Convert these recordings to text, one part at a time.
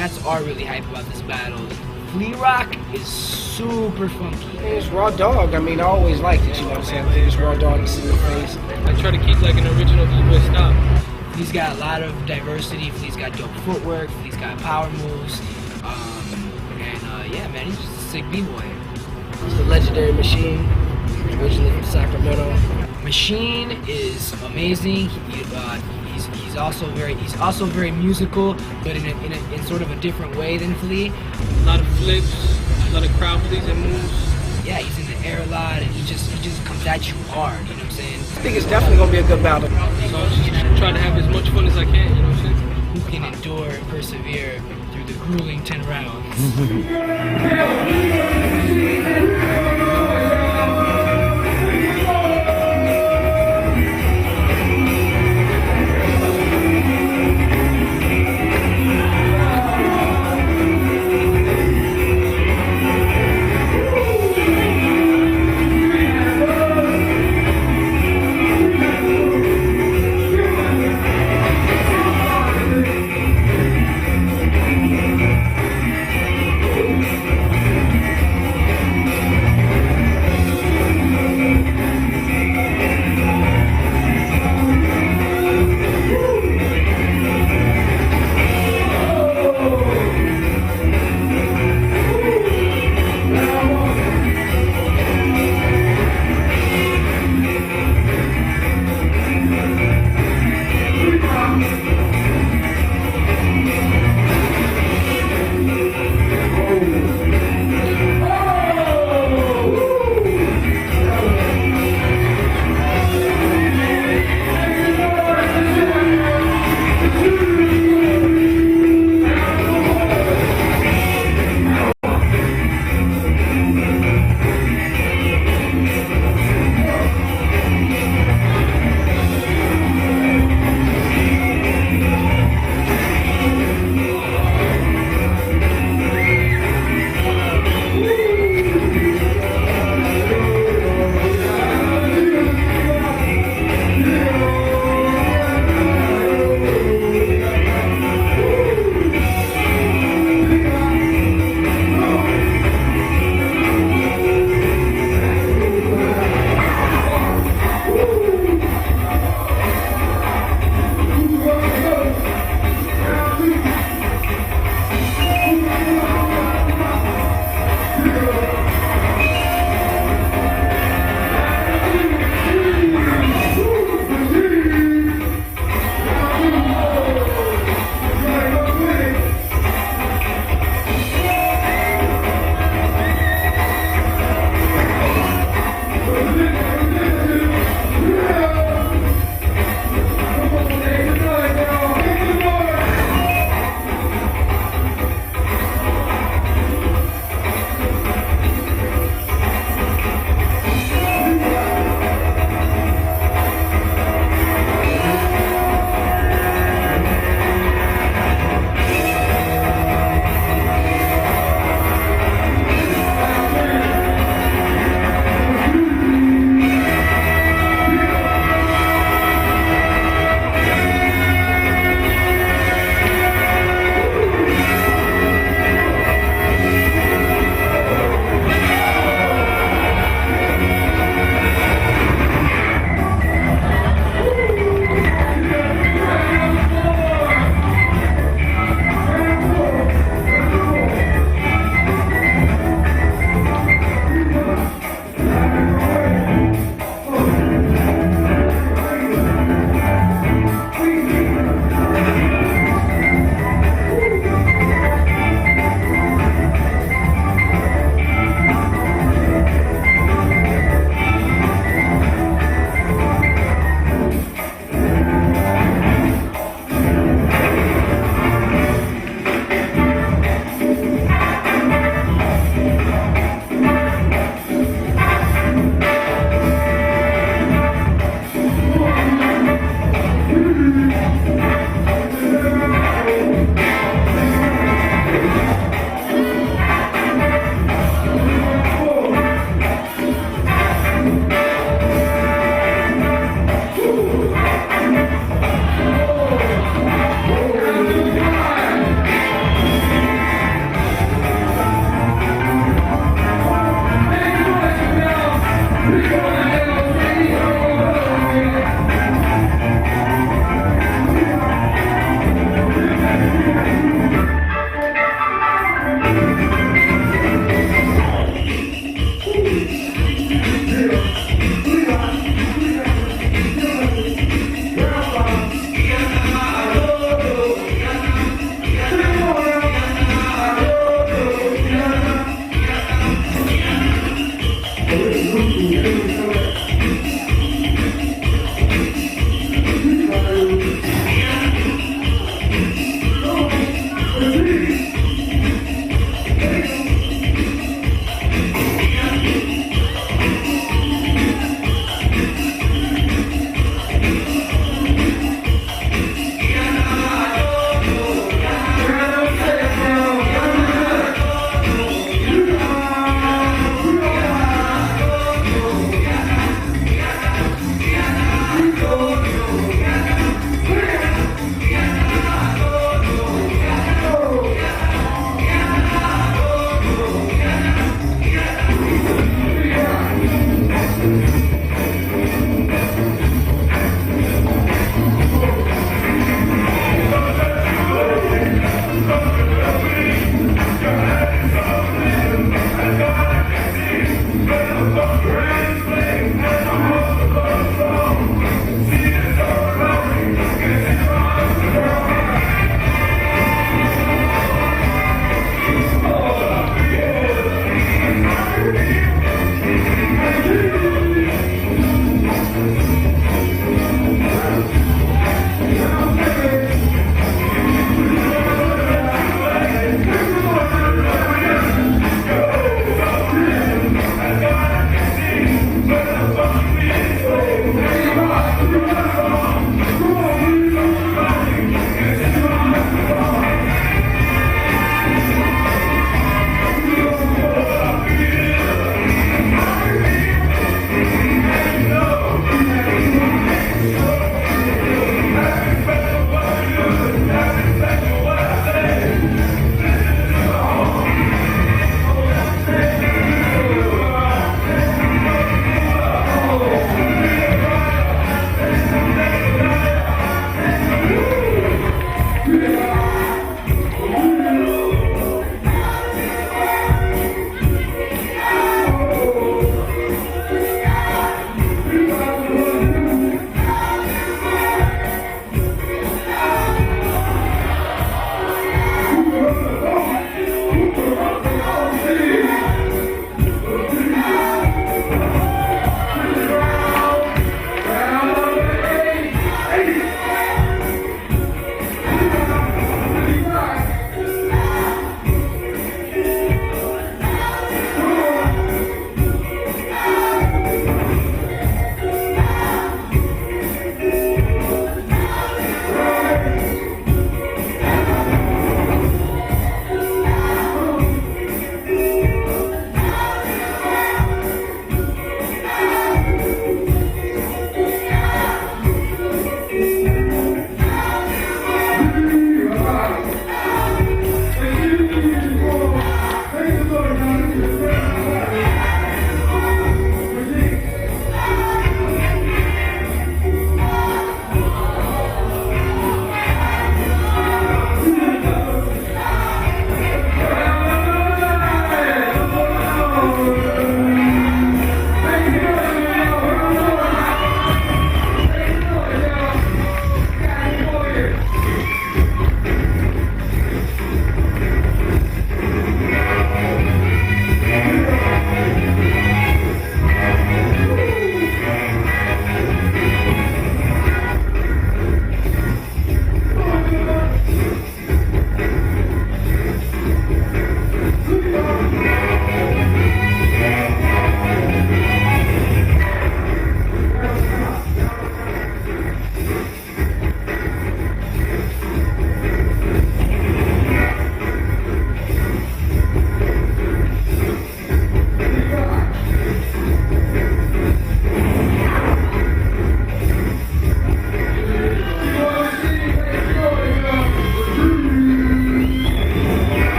cats are really hype about this battle. Flea Rock is super funky. It's Raw Dog. I mean, I always liked it, you know what I'm saying? I think it's Raw Dog, you see the face. I try to keep like an original E-boy style. Flea's got a lot of diversity. Flea's got dope footwork. Flea's got power moves. Yeah, man, he's just a sick b-boy. It's the legendary Machine, originally from Sacramento. Machine is amazing. He's also very musical, but in sort of a different way than Flea. A lot of flips, a lot of crowd pleasing moves. Yeah, he's in the air a lot, and he just comes at you hard. You know what I'm saying? I think it's definitely gonna be a good battle. So I just try to have as much fun as I can, you know what I'm saying? Who can endure and persevere through the grueling 10 rounds?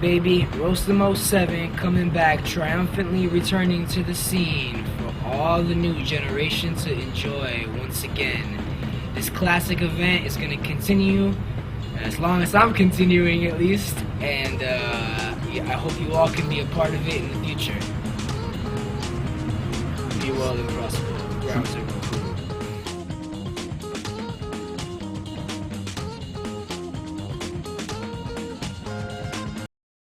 baby, Rostamo 7 coming back, triumphantly returning to the scene for all the new generation to enjoy once again. This classic event is going to continue, as long as I'm continuing at least, and I hope you all can be a part of it in the future. Be well and prosper. Ground Zero.